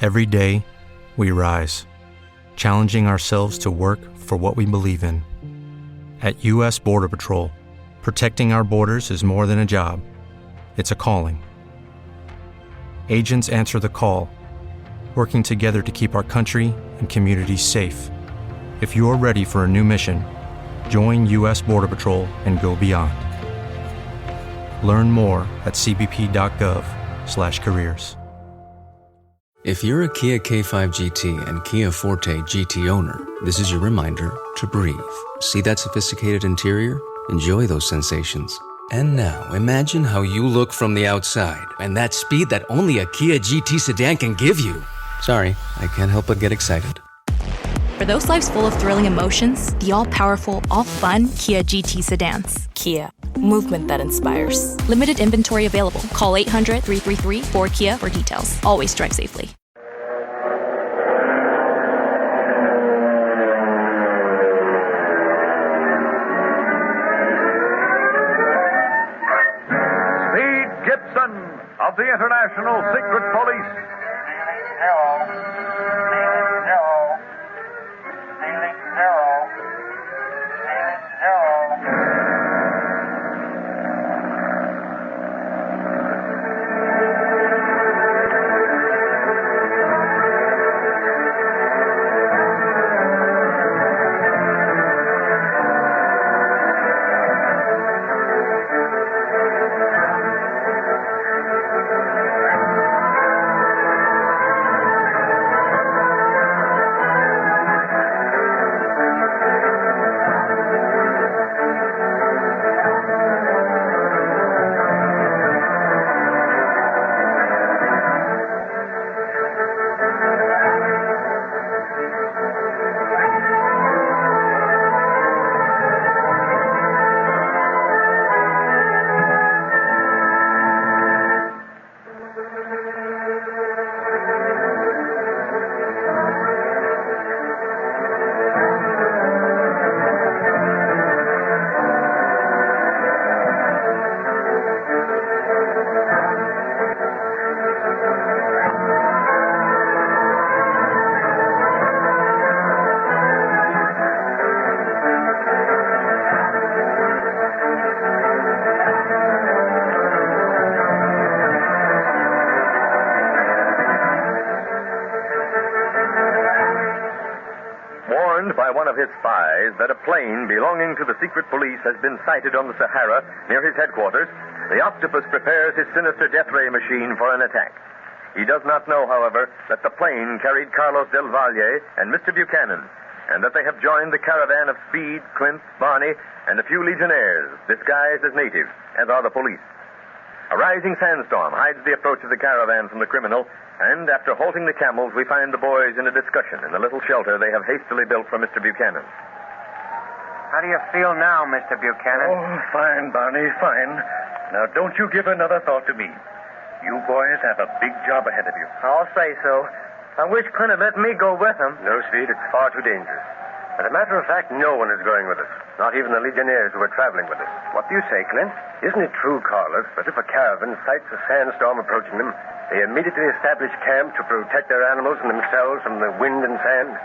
Every day, we rise, challenging ourselves to work for what we believe in. At U.S. Border Patrol, protecting our borders is more than a job. It's a calling. Agents answer the call, working together to keep our country and communities safe. If you're ready for a new mission, join U.S. Border Patrol and go beyond. Learn more at cbp.gov/careers. If you're a Kia K5 GT and Kia Forte GT owner, this is your reminder to breathe. See that sophisticated interior? Enjoy those sensations. And now, imagine how you look from the outside and that speed that only a Kia GT sedan can give you. Sorry, I can't help but get excited. For those lives full of thrilling emotions, the all-powerful, all-fun Kia GT sedans. Kia, movement that inspires. Limited inventory available. Call 800-333-4KIA for details. Always drive safely. Speed Gibson of the International Secret Police. By one of his spies that a plane belonging to the secret police has been sighted on the Sahara near his headquarters, the Octopus prepares his sinister death ray machine for an attack. He does not know, however, that the plane carried Carlos Del Valle and Mr. Buchanan, and that they have joined the caravan of Speed, Clint, Barney, and a few legionnaires disguised as natives, as are the police. A rising sandstorm hides the approach of the caravan from the criminal, and after halting the camels, we find the boys in a discussion in the little shelter they have hastily built for Mr. Buchanan. How do you feel now, Mr. Buchanan? Oh, fine, Barney, fine. Now, don't you give another thought to me. You boys have a big job ahead of you. I'll say so. I wish Clint had let me go with him. No, Speed, it's far too dangerous. As a matter of fact, no one is going with us. Not even the legionnaires who are traveling with us. What do you say, Clint? Isn't it true, Carlos, that if a caravan sights a sandstorm approaching them, they immediately establish camp to protect their animals and themselves from the wind and sand,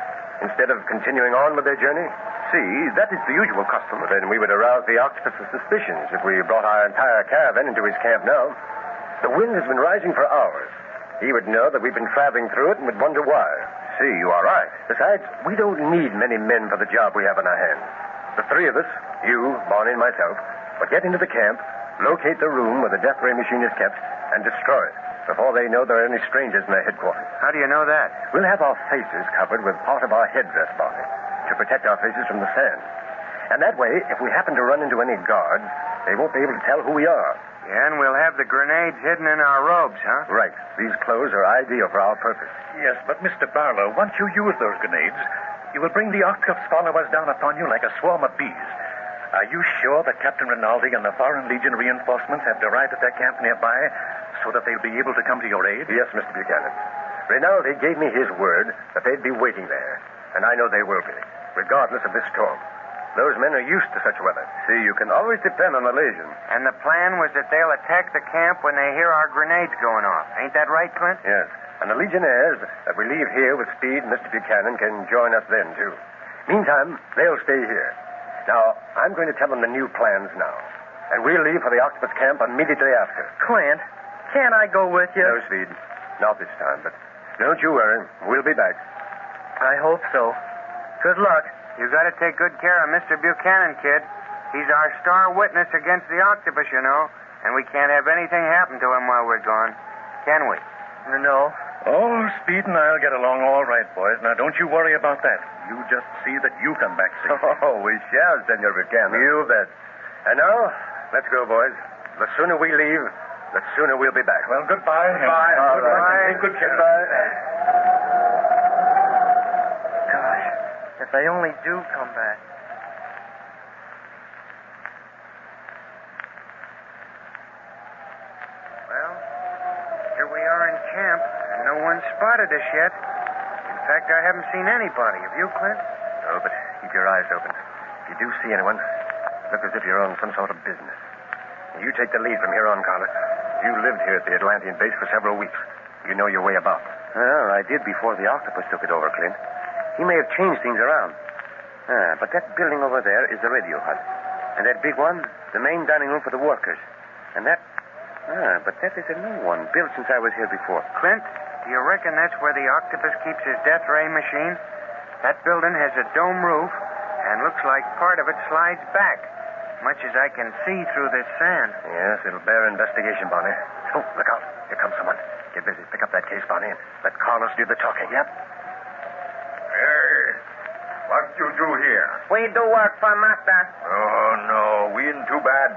instead of continuing on with their journey? See, that is the usual custom. Then we would arouse the Octopus's suspicions if we brought our entire caravan into his camp now. The wind has been rising for hours. He would know that we've been traveling through it and would wonder why. See, you are right. Besides, we don't need many men for the job we have in our hands. The three of us, you, Barney, and myself, will get into the camp, locate the room where the death ray machine is kept, and destroy it before they know there are any strangers in their headquarters. How do you know that? We'll have our faces covered with part of our headdress, Barney, to protect our faces from the sand. And that way, if we happen to run into any guards, they won't be able to tell who we are. Yeah, and we'll have the grenades hidden in our robes, huh? Right. These clothes are ideal for our purpose. Yes, but Mr. Barlow, once you use those grenades, you will bring the Octopus followers down upon you like a swarm of bees. Are you sure that Captain Rinaldi and the Foreign Legion reinforcements have arrived at their camp nearby so that they'll be able to come to your aid? Yes, Mr. Buchanan. Rinaldi gave me his word that they'd be waiting there, and I know they will be, regardless of this storm. Those men are used to such weather. See, you can always depend on the Legion. And the plan was that they'll attack the camp when they hear our grenades going off. Ain't that right, Clint? Yes. And the Legionnaires that we leave here with Speed and Mr. Buchanan can join us then, too. Meantime, they'll stay here. Now, I'm going to tell them the new plans now. And we'll leave for the Octopus camp immediately after. Clint, can't I go with you? No, Speed. Not this time, but don't you worry. We'll be back. I hope so. Good luck. You got to take good care of Mr. Buchanan, kid. He's our star witness against the Octopus, you know. And we can't have anything happen to him while we're gone. Can we? No. Oh, Speed and I'll get along all right, boys. Now, don't you worry about that. You just see that you come back safe. Oh, we shall, Senor Buchanan. You bet. And now, let's go, boys. The sooner we leave, the sooner we'll be back. Well, goodbye. Goodbye. All Goodbye. right. Take good care. Goodbye. Gosh, if they only do come back. Well, here we are in camp, and no one's spotted us yet. In fact, I haven't seen anybody. Have you, Clint? No, but keep your eyes open. If you do see anyone, look as if you're on some sort of business. You take the lead from here on, Carlos. You lived here at the Atlantean base for several weeks. You know your way about. Well, I did before the Octopus took it over, Clint. He may have changed things around. But that building over there is the radio hut. And that big one, the main dining room for the workers. And that... but that is a new one, built since I was here before. Clint, do you reckon that's where the Octopus keeps his death ray machine? That building has a dome roof, and looks like part of it slides back. Much as I can see through this sand. Yes, it'll bear investigation, Barney. Oh, look out. Here comes someone. Get busy. Pick up that case, Barney, and let Carlos do the talking. Yep. Hey, what you do here? We do work for master. Oh, no, we ain't too bad.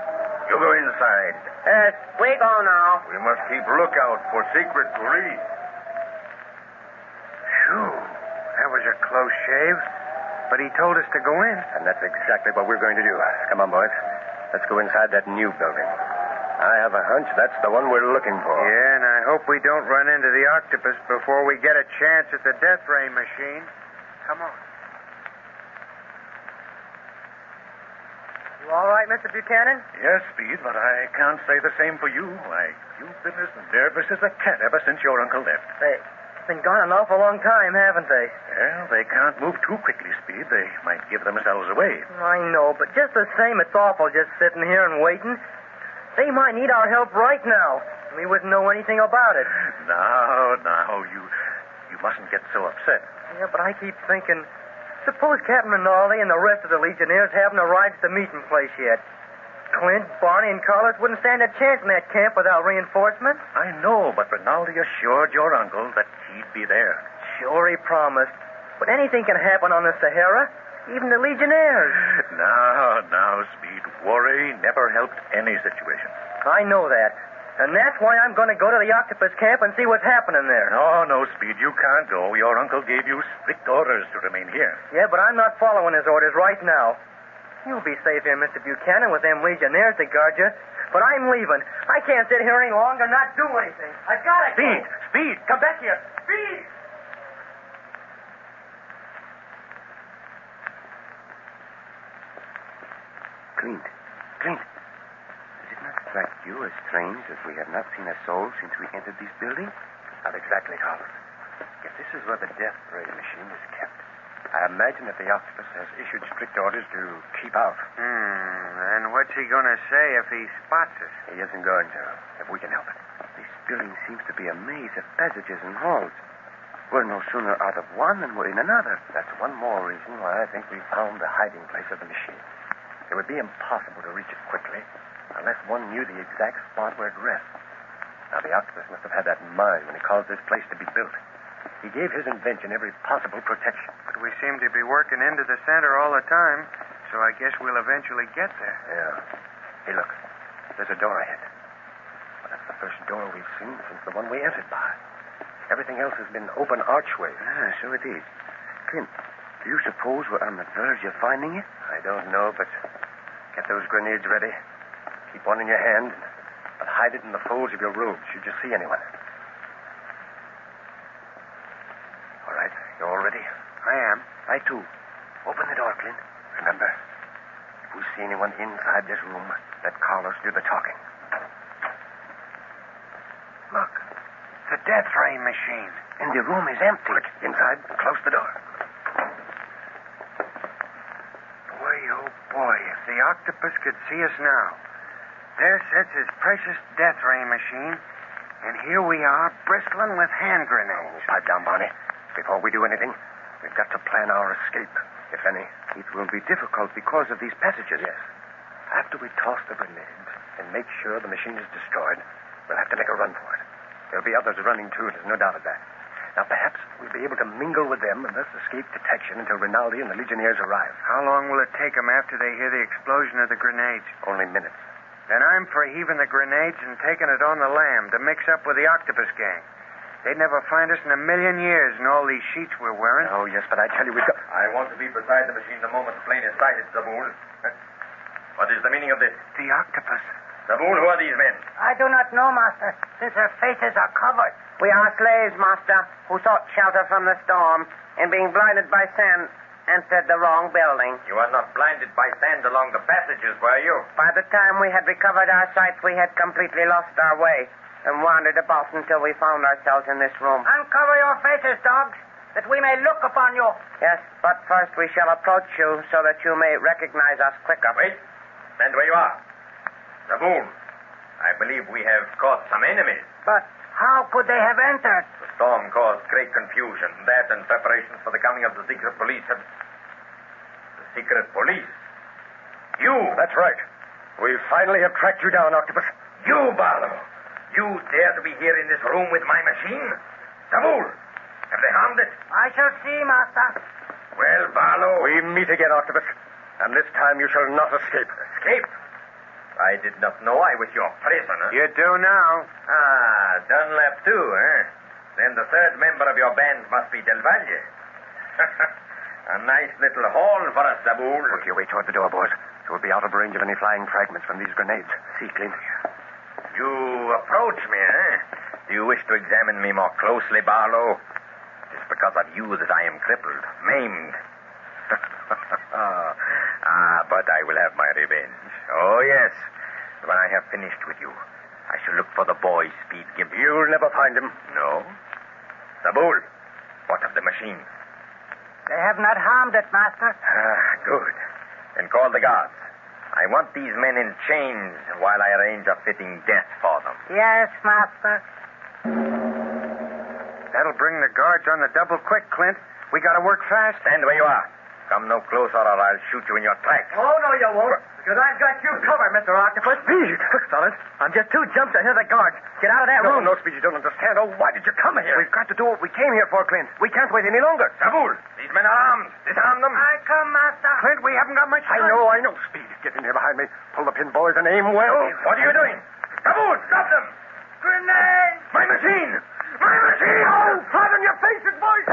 You go inside. Yes, we go now. We must keep lookout for secret police. Phew, that was a close shave. But he told us to go in. And that's exactly what we're going to do. Come on, boys. Let's go inside that new building. I have a hunch that's the one we're looking for. Yeah, and I hope we don't run into the Octopus before we get a chance at the death ray machine. Come on. You all right, Mr. Buchanan? Yes, Speed, but I can't say the same for you. Why, you've been as nervous as a cat ever since your uncle left. They've been gone an awful long time, haven't they? Well, they can't move too quickly, Speed. They might give themselves away. I know, but just the same, it's awful just sitting here and waiting. They might need our help right now. We wouldn't know anything about it. Now, you mustn't get so upset. Yeah, but I keep thinking, suppose Captain Rinaldi and the rest of the Legionnaires haven't arrived at the meeting place yet. Clint, Barney, and Carlos wouldn't stand a chance in that camp without reinforcements. I know, but Rinaldi assured your uncle that he'd be there. Sure, he promised. But anything can happen on the Sahara, even the Legionnaires. Now, Speed, worry never helped any situation. I know that. And that's why I'm going to go to the Octopus camp and see what's happening there. No, Speed, you can't go. Your uncle gave you strict orders to remain here. Yeah, but I'm not following his orders right now. You'll be safe here, Mr. Buchanan, with them Legionnaires to guard you. But I'm leaving. I can't sit here any longer and not do anything. I gotta go. Speed! Come back here. Speed! Clint. Does it not strike you as strange that we have not seen a soul since we entered this building? Not exactly, Carlos. If this is where the death ray machine is kept, I imagine that the Octopus has issued strict orders to keep out. And what's he going to say if he spots us? He isn't going to, if we can help it. This building seems to be a maze of passages and halls. We're no sooner out of one than we're in another. That's one more reason why I think we found the hiding place of the machine. It would be impossible to reach it quickly unless one knew the exact spot where it rests. Now, the Octopus must have had that in mind when he caused this place to be built. He gave his invention every possible protection. But we seem to be working into the center all the time, so I guess we'll eventually get there. Yeah. Hey, look. There's a door ahead. Well, that's the first door we've seen since the one we entered by. Everything else has been open archways. So it is. Clint, do you suppose we're on the verge of finding it? I don't know, but get those grenades ready. Keep one in your hand, but hide it in the folds of your robe should you see anyone. All right, you all ready? I am. I too. Open the door, Clint. Remember, we see anyone inside this room, let Carlos do the talking. Look, the death ray machine. And the room is empty. Quick, inside, close the door. Boy, oh boy, if the octopus could see us now. There sits his precious death ray machine, and here we are, bristling with hand grenades. Pipe down, Barney. Before we do anything, we've got to plan our escape, if any. It will be difficult because of these passages. Yes. After we toss the grenades and make sure the machine is destroyed, we'll have to make a run for it. There'll be others running, too, there's no doubt of that. Now, perhaps we'll be able to mingle with them and thus escape detection until Rinaldi and the Legionnaires arrive. How long will it take them after they hear the explosion of the grenades? Only minutes. Then I'm for heaving the grenades and taking it on the lam to mix up with the octopus gang. They'd never find us in a million years in all these sheets we're wearing. Oh, yes, but I tell you, we've got... I want to be beside the machine the moment the plane is sighted, Zaboul. What is the meaning of this? The octopus. Zaboul, who are these men? I do not know, Master, since their faces are covered. We are slaves, Master, who sought shelter from the storm, and being blinded by sand, entered the wrong building. You are not blinded by sand along the passages, were you? By the time we had recovered our sight, we had completely lost our way and wandered about until we found ourselves in this room. Uncover your faces, dogs, that we may look upon you. Yes, but first we shall approach you so that you may recognize us quicker. Wait. Stand where you are. Zaboul, I believe we have caught some enemies. But how could they have entered? The storm caused great confusion. That and preparations for the coming of the secret police have... The secret police? You! That's right. We finally have tracked you down, Octopus. You, Barlow! You dare to be here in this room with my machine? Zaboul, have they harmed it? I shall see, Master. Well, Barlow... We meet again, Octopus. And this time you shall not escape. Escape? I did not know I was your prisoner. You do now. Ah, Dunlap too, eh? Then the third member of your band must be Del Valle. A nice little haul for us, Zaboul. Work your way toward the door, boys. So we'll be out of range of any flying fragments from these grenades. See, Clint? You approach me, eh? Do you wish to examine me more closely, Barlow? It is because of you that I am crippled, maimed. But I will have my revenge. Oh, yes. When I have finished with you, I shall look for the boy, Speed Gibson. You'll never find him. No? Zaboul, what of the machine? They have not harmed it, Master. Good. Then call the guards. I want these men in chains while I arrange a fitting death for them. Yes, Master. That'll bring the guards on the double quick, Clint. We gotta work fast. Stand where you are. Come no closer or I'll shoot you in your tracks. Oh, no, you won't. Because I've got you covered, Mr. Octopus. Speed! Solid. I'm just 2 jumps ahead of the guards. Get out of that room. No, Speed, you don't understand. Oh, why did you come here? We've got to do what we came here for, Clint. We can't wait any longer. Zaboul, these men are armed. Disarm them. I come, Master. Clint, we haven't got much time. I know. Speed, get in here behind me. Pull the pin, boys, and aim well. What are you doing? Zaboul, stop them. Grenade! My machine! My machine! Oh, flat on your faces, boys!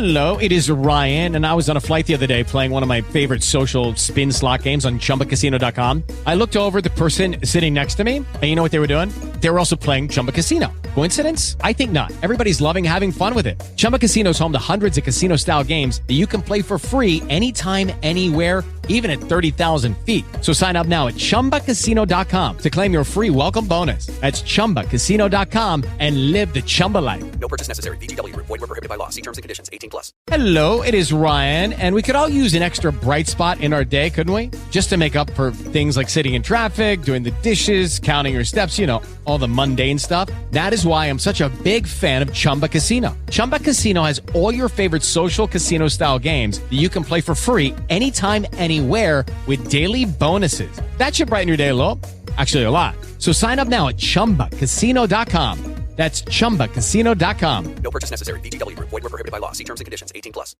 Hello, it is Ryan, and I was on a flight the other day playing one of my favorite social spin slot games on ChumbaCasino.com. I looked over at the person sitting next to me, and you know what they were doing? They were also playing Chumba Casino. Coincidence? I think not. Everybody's loving having fun with it. Chumba Casino is home to hundreds of casino-style games that you can play for free anytime, anywhere, even at 30,000 feet. So sign up now at ChumbaCasino.com to claim your free welcome bonus. That's ChumbaCasino.com and live the Chumba life. No purchase necessary. VGW. Void were prohibited by law. See terms and conditions. 18+. Hello, it is Ryan, and we could all use an extra bright spot in our day, couldn't we? Just to make up for things like sitting in traffic, doing the dishes, counting your steps, you know, all the mundane stuff. That is why I'm such a big fan of Chumba Casino. Chumba Casino has all your favorite social casino-style games that you can play for free anytime, anywhere with daily bonuses. That should brighten your day a little. Actually, a lot. So sign up now at ChumbaCasino.com. That's ChumbaCasino.com. No purchase necessary. VGW. Void were prohibited by law. See terms and conditions. 18+.